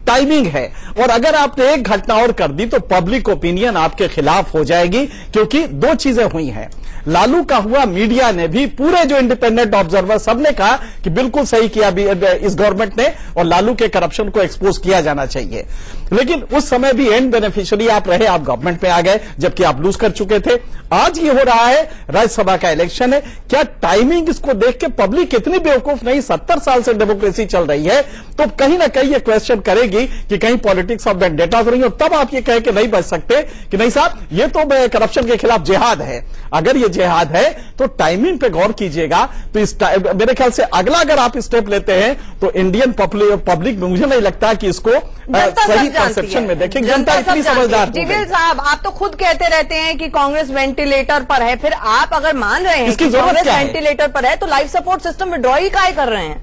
टाइमिंग है, और अगर आपने एक घटना और कर दी तो पब्लिक ओपिनियन आपके खिलाफ हो जाएगी। क्योंकि दो चीजें हुई हैं, लालू का हुआ, मीडिया ने भी, पूरे जो इंडिपेंडेंट ऑब्जर्वर सबने कहा कि बिल्कुल सही किया इस गवर्नमेंट ने और लालू के करप्शन को एक्सपोज किया जाना चाहिए। लेकिन उस समय भी एंड बेनिफिशियरी आप रहे, आप गवर्नमेंट में आ गए जबकि आप लूज कर चुके थे। आज ये हो रहा है, राज्यसभा का इलेक्शन है। क्या टाइमिंग इसको देख के पब्लिक इतनी बेवकूफ नहीं? 70 साल से डेमोक्रेसी चल रही है, तो कहीं ना कहीं ये क्वेश्चन करेगी कि कहीं पॉलिटिक्स ऑफ वेंडेटा हो रही है। और तब आप ये कह के नहीं बच सकते कि नहीं साहब ये तो करप्शन के खिलाफ जिहाद है। अगर ये जिहाद है तो टाइमिंग पे गौर कीजिएगा। तो इस मेरे ख्याल से अगला अगर आप स्टेप लेते हैं तो इंडियन पब्लिक में मुझे नहीं लगता कि इसको सही परसेप्शन में देखें। जनता इतनी समझदार है। जीवीएल साहब, आप तो खुद कहते रहते हैं कि कांग्रेस वेंटिलेटर पर है, फिर आप अगर मान रहे हैं कि कांग्रेस वेंटिलेटर पर है तो लाइफ सपोर्ट सिस्टम विड्रॉ ही काहे कर रहे हैं?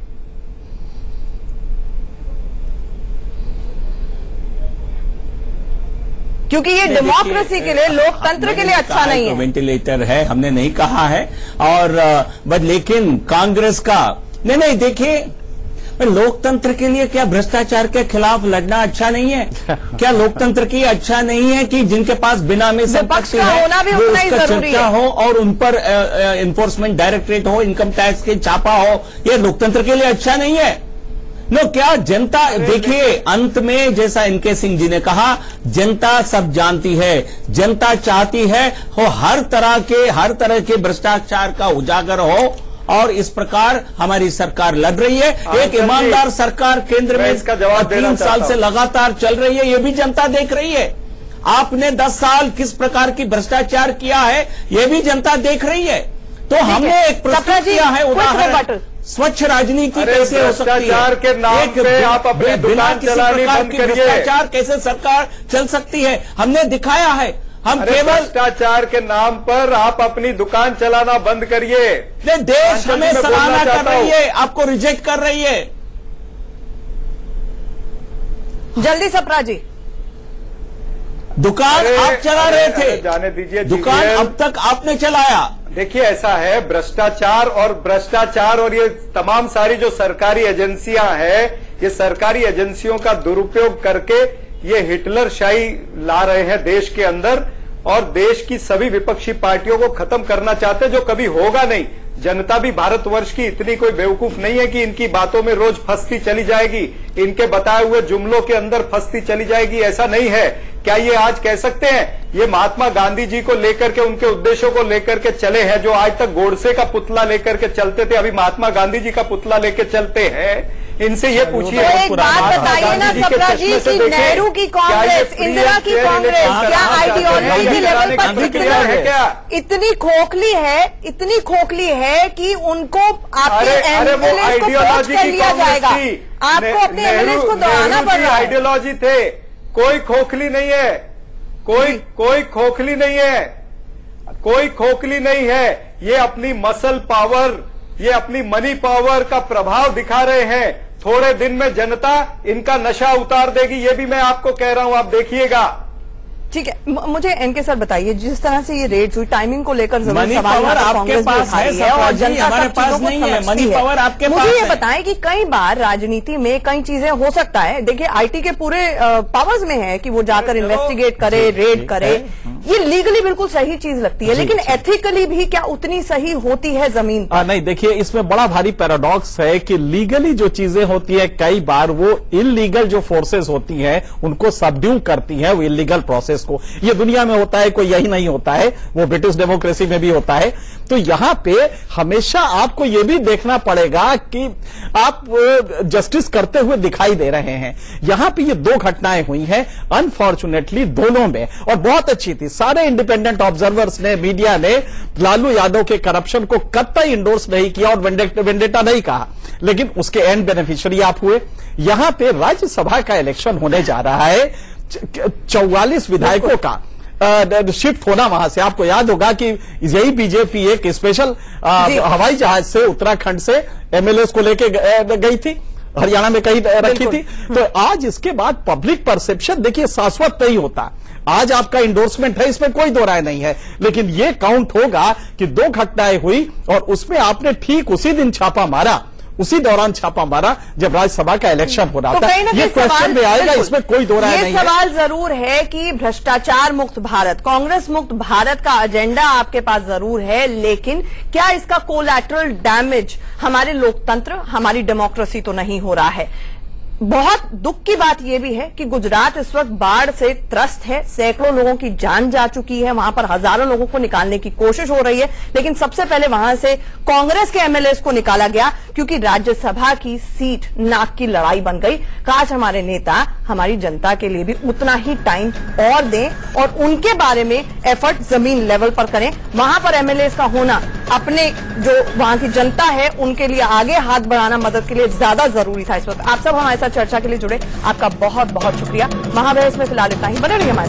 क्योंकि ये डेमोक्रेसी के लिए, लोकतंत्र के लिए अच्छा नहीं है। वेंटिलेटर है हमने नहीं कहा है, और बट लेकिन कांग्रेस का नहीं देखिए, लोकतंत्र के लिए क्या भ्रष्टाचार के खिलाफ लड़ना अच्छा नहीं है? क्या लोकतंत्र की अच्छा नहीं है कि जिनके पास बेनामी संपत्ति है वो उसका चर्चा हो और उन पर एनफोर्समेंट डायरेक्टरेट हो, इनकम टैक्स के छापा हो? ये लोकतंत्र के लिए अच्छा नहीं है। क्या जनता, देखिए अंत में जैसा इनके सिंह जी ने कहा, जनता सब जानती है, जनता चाहती है हो हर तरह के भ्रष्टाचार का उजागर हो, और इस प्रकार हमारी सरकार लड़ रही है। एक ईमानदार सरकार केंद्र में 3 साल से लगातार चल रही है, ये भी जनता देख रही है। आपने 10 साल किस प्रकार की भ्रष्टाचार किया है, ये भी जनता देख रही है। तो हमने एक प्रश्न किया है, उदाहरण स्वच्छ राजनीति कैसे हो सकती है? के नाम पे आप अपने दुकान चलानी बंद करिए। भ्रष्टाचार कैसे सरकार चल सकती है? हमने दिखाया है। हम केवल भ्रष्टाचार के नाम पर आप अपनी दुकान चलाना बंद करिए। देश हमें सराहना कर रही है, आपको रिजेक्ट कर रही है। जल्दी सप्रा जी, दुकान आप चला रहे थे, जाने दीजिए। दुकान अब तक आपने चलाया। देखिए ऐसा है, भ्रष्टाचार और ये तमाम सारी जो सरकारी एजेंसियां हैं, ये सरकारी एजेंसियों का दुरुपयोग करके ये हिटलरशाही ला रहे हैं देश के अंदर, और देश की सभी विपक्षी पार्टियों को खत्म करना चाहते हैं, जो कभी होगा नहीं। जनता भी भारतवर्ष की इतनी कोई बेवकूफ नहीं है कि इनकी बातों में रोज फंसती चली जाएगी, इनके बताए हुए जुमलों के अंदर फंसती चली जाएगी, ऐसा नहीं है। क्या ये आज कह सकते हैं ये महात्मा गांधी जी को लेकर के, उनके उद्देश्यों को लेकर के चले हैं, जो आज तक गोडसे का पुतला लेकर के चलते थे, अभी महात्मा गांधी जी का पुतला लेकर चलते हैं? इनसे ये पूछिए। तो एक बात बताइए ना सप्रा जी कि नेहरू की कांग्रेस, इंदिरा की कांग्रेस क्या आइडियोलॉजी के लेवल पर इतनी खोखली है कि उनको आपके एमएलए को पोस्ट कर लिया जाएगा, आपको अपने एमएलए को दौड़ाना पड़ रहा है। आइडियोलॉजी थे, कोई खोखली नहीं है, कोई खोखली नहीं है, कोई खोखली नहीं है। ये अपनी मसल पावर, ये अपनी मनी पावर का प्रभाव दिखा रहे हैं। थोड़े दिन में जनता इनका नशा उतार देगी, ये भी मैं आपको कह रहा हूं, आप देखिएगा। ठीक है, मुझे एनके सर बताइए, जिस तरह से ये रेड्स हुई, टाइमिंग को लेकर जरूर मनी सवाल पावर आपके पास है और जनता हमारे पास नहीं है। मनी पावर आपके पास है। मुझे ये बताएं कि कई बार राजनीति में कई चीजें हो सकता है, देखिए आईटी के पूरे पावर्स में है कि वो जाकर इन्वेस्टिगेट करे, रेड करे, ये लीगली बिल्कुल सही चीज लगती है, लेकिन एथिकली भी क्या उतनी सही होती है जमीन पर? नहीं, देखिए इसमें बड़ा भारी पैराडॉक्स है कि लीगली जो चीजें होती है कई बार वो इलीगल जो फोर्सेस होती हैं उनको सबड्यू करती हैं वो इलीगल प्रोसेस को। ये दुनिया में होता है, कोई यही नहीं होता है, वो ब्रिटिश डेमोक्रेसी में भी होता है। तो यहां पे हमेशा आपको ये भी देखना पड़ेगा कि आप जस्टिस करते हुए दिखाई दे रहे हैं। यहां पे ये दो घटनाएं हुई हैं अनफॉर्चुनेटली दोनों में, और बहुत अच्छी थी। सारे इंडिपेंडेंट ऑब्जर्वर्स ने, मीडिया ने लालू यादव के करप्शन को कतई इंडोर्स नहीं किया और वेंडेटा नहीं कहा, लेकिन उसके एंड बेनिफिशियरी आप हुए। यहां पे राज्यसभा का इलेक्शन होने जा रहा है, 44 विधायकों का शिफ्ट होना वहां से। आपको याद होगा कि यही बीजेपी एक स्पेशल हवाई जहाज से उत्तराखंड से एमएलए को लेके गई थी, हरियाणा में कहीं रखी थी। तो आज इसके बाद पब्लिक परसेप्शन देखिए शाश्वत नहीं होता। आज आपका इंडोर्समेंट है, इसमें कोई दो राय नहीं है, लेकिन ये काउंट होगा कि दो घटनाएं हुई और उसमें आपने ठीक उसी दिन छापा मारा, उसी दौरान छापा मारा जब राज्यसभा का इलेक्शन हो रहा था। ये क्वेश्चन में आएगा, इसमें कोई दो राय नहीं है। ये सवाल जरूर है कि भ्रष्टाचार मुक्त भारत, कांग्रेस मुक्त भारत का एजेंडा आपके पास जरूर है, लेकिन क्या इसका कोलैटरल डैमेज हमारे लोकतंत्र, हमारी डेमोक्रेसी तो नहीं हो रहा है? बहुत दुख की बात यह भी है कि गुजरात इस वक्त बाढ़ से त्रस्त है, सैकड़ों लोगों की जान जा चुकी है, वहां पर हजारों लोगों को निकालने की कोशिश हो रही है, लेकिन सबसे पहले वहां से कांग्रेस के एमएलए को निकाला गया क्योंकि राज्यसभा की सीट नाक की लड़ाई बन गई। काश हमारे नेता हमारी जनता के लिए भी उतना ही टाइम और दें और उनके बारे में एफर्ट जमीन लेवल पर करें। वहां पर एमएलए का होना अपने जो वहां की जनता है उनके लिए आगे हाथ बढ़ाना, मदद के लिए ज्यादा जरूरी था इस वक्त। आप सब हमारे साथ चर्चा के लिए जुड़े, आपका बहुत बहुत शुक्रिया। महाबहस में फिलहाल इतना ही, बने रहिए हमारे